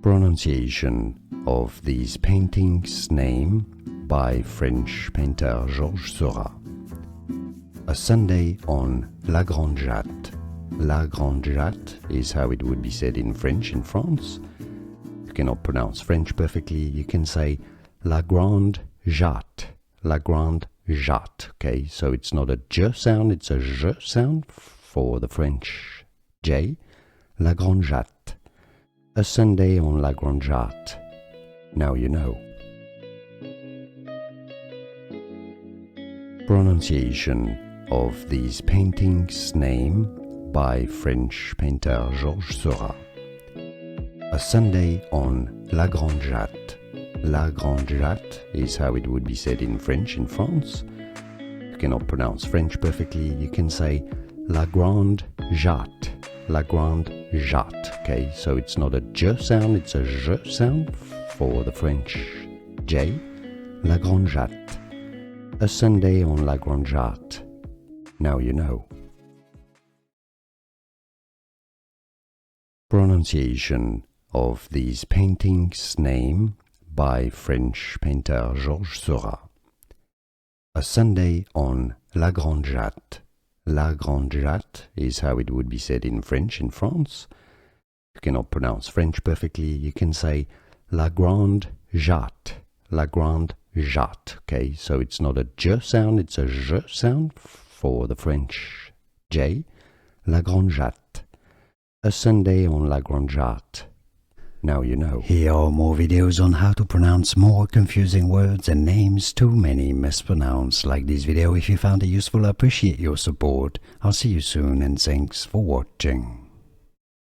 Pronunciation of these paintings name by French painter Georges Seurat. A Sunday on La Grande Jatte. La Grande Jatte is how it would be said in French in France. You cannot pronounce French perfectly, you can say La Grande Jatte. La Grande Jatte, okay? So it's not a J sound, it's a J sound for the French J. La Grande Jatte. A Sunday on La Grande Jatte. Now you know. Pronunciation of these paintings name by French painter Georges Seurat. A Sunday on La Grande Jatte. La Grande Jatte is how it would be said in French in France. You cannot pronounce French perfectly, you can say La Grande Jatte. La Grande Jatte, okay? So it's not a J sound, it's a J sound for the French J. La Grande Jatte. A Sunday on La Grande Jatte. Now you know. Pronunciation of these paintings name by French painter Georges Seurat. A Sunday on La Grande Jatte. La Grande Jatte is how it would be said in French in France. You cannot pronounce French perfectly, you can say La Grande Jatte. La Grande Jatte, okay? So it's not a J sound, it's a J sound for the French J. La Grande Jatte. A Sunday on La Grande Jatte. Now you know. Here are more videos on how to pronounce more confusing words and names too many mispronounced. Like this video if you found it useful. I appreciate your support. I'll see you soon and thanks for watching.